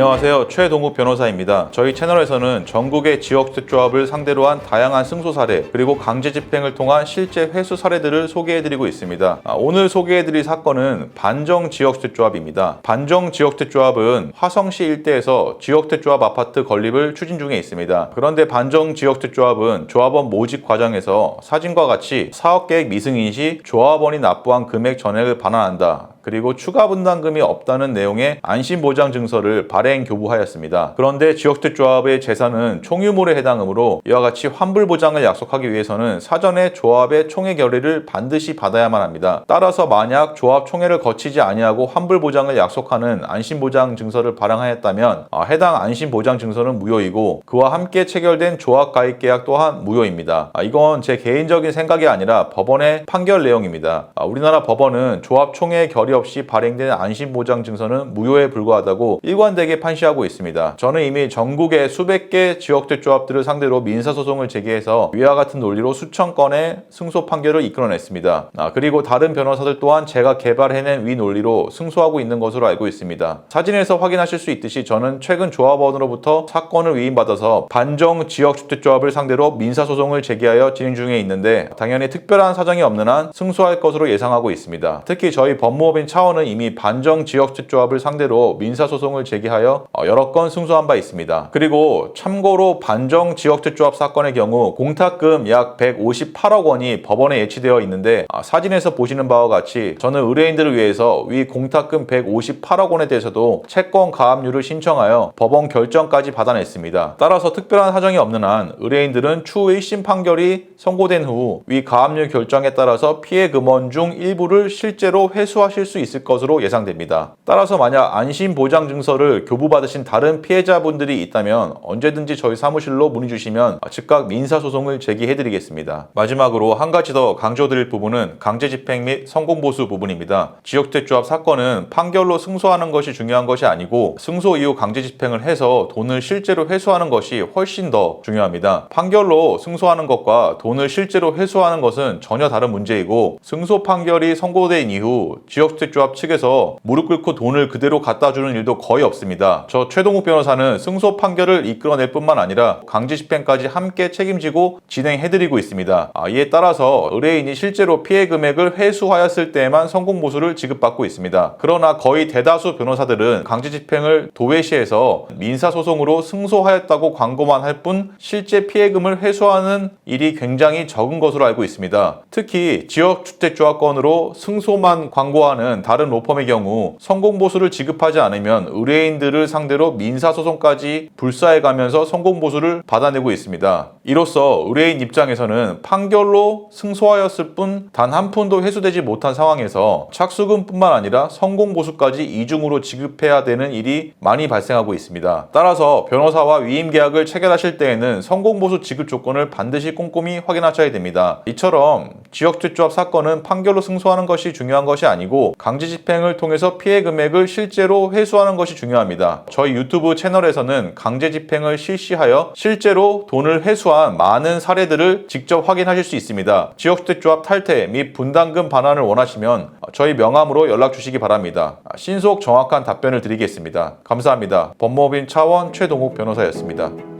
안녕하세요. 최동욱 변호사입니다. 저희 채널에서는 전국의 지역주택조합을 상대로 한 다양한 승소 사례 그리고 강제 집행을 통한 실제 회수 사례들을 소개해드리고 있습니다. 오늘 소개해드릴 사건은 반정지역주택조합입니다. 반정지역주택조합은 화성시 일대에서 지역주택조합 아파트 건립을 추진 중에 있습니다. 그런데 반정지역주택조합은 조합원 모집 과정에서 사진과 같이 사업계획 미승인 시 조합원이 납부한 금액 전액을 반환한다. 그리고 추가 분담금이 없다는 내용의 안심보장 증서를 발행 교부하였습니다. 그런데 지역주택조합의 재산은 총유물에 해당하므로 이와 같이 환불 보장을 약속하기 위해서는 사전에 조합의 총회 결의를 반드시 받아야만 합니다. 따라서 만약 조합 총회를 거치지 아니하고 환불 보장을 약속하는 안심보장 증서를 발행하였다면 해당 안심보장 증서는 무효이고 그와 함께 체결된 조합 가입 계약 또한 무효입니다. 이건 제 개인적인 생각이 아니라 법원의 판결 내용입니다. 우리나라 법원은 조합 총회 결의 없이 발행된 안심보장 증서는 무효에 불과하다고 일관되게 판시하고 있습니다. 저는 이미 전국의 수백 개 지역주택조합들을 상대로 민사소송을 제기해서 위와 같은 논리로 수천 건의 승소 판결을 이끌어냈습니다. 그리고 다른 변호사들 또한 제가 개발해낸 위 논리로 승소하고 있는 것으로 알고 있습니다. 사진에서 확인하실 수 있듯이 저는 최근 조합원으로부터 사건을 위임받아서 반정 지역주택조합을 상대로 민사소송을 제기하여 진행 중에 있는데 당연히 특별한 사정이 없는 한 승소할 것으로 예상하고 있습니다. 특히 저희 법무법인 차원은 이미 반정 지역주택조합을 상대로 민사소송을 제기하여 여러 건 승소한 바 있습니다. 그리고 참고로 반정 지역주택조합 사건의 경우 공탁금 약 158억 원이 법원에 예치되어 있는데 사진에서 보시는 바와 같이 저는 의뢰인들을 위해서 위 공탁금 158억 원에 대해서도 채권 가압류를 신청하여 법원 결정까지 받아냈습니다. 따라서 특별한 사정이 없는 한 의뢰인들은 추후 1심 판결이 선고된 후 위 가압류 결정에 따라서 피해 금원 중 일부를 실제로 회수하실 수 있을 것으로 예상됩니다. 따라서 만약 안심보장증서를 교부받으신 다른 피해자분들이 있다면 언제든지 저희 사무실로 문의 주시면 즉각 민사소송을 제기해드리겠습니다. 마지막으로 한 가지 더 강조드릴 부분은 강제집행 및 성공보수 부분입니다. 지역주택조합 사건은 판결로 승소하는 것이 중요한 것이 아니고 승소 이후 강제집행을 해서 돈을 실제로 회수하는 것이 훨씬 더 중요합니다. 판결로 승소하는 것과 돈을 실제로 회수하는 것은 전혀 다른 문제이고 승소 판결이 선고된 이후 지역주택조합 측에서 무릎 꿇고 돈을 그대로 갖다 주는 일도 거의 없습니다. 저 최동욱 변호사는 승소 판결을 이끌어낼 뿐만 아니라 강제 집행까지 함께 책임지고 진행해드리고 있습니다. 이에 따라서 의뢰인이 실제로 피해 금액을 회수하였을 때에만 성공보수를 지급받고 있습니다. 그러나 거의 대다수 변호사들은 강제 집행을 도외시해서 민사소송으로 승소하였다고 광고만 할 뿐 실제 피해금을 회수하는 일이 굉장히 적은 것으로 알고 있습니다. 특히 지역주택조합 건으로 승소만 광고하는 다른 로펌의 경우 성공보수를 지급하지 않으면 의뢰인들을 상대로 민사소송까지 불사해가면서 성공보수를 받아내고 있습니다. 이로써 의뢰인 입장에서는 판결로 승소하였을 뿐 단 한 푼도 회수되지 못한 상황에서 착수금뿐만 아니라 성공보수까지 이중으로 지급해야 되는 일이 많이 발생하고 있습니다. 따라서 변호사와 위임계약을 체결하실 때에는 성공보수 지급 조건을 반드시 꼼꼼히 확인하셔야 됩니다. 이처럼 지역주택조합 사건은 판결로 승소하는 것이 중요한 것이 아니고 강제집행을 통해서 피해 금액을 실제로 회수하는 것이 중요합니다. 저희 유튜브 채널에서는 강제집행을 실시하여 실제로 돈을 회수한 많은 사례들을 직접 확인하실 수 있습니다. 지역주택조합 탈퇴 및 분담금 반환을 원하시면 저희 명함으로 연락 주시기 바랍니다. 신속 정확한 답변을 드리겠습니다. 감사합니다. 법무법인 차원 최동욱 변호사였습니다.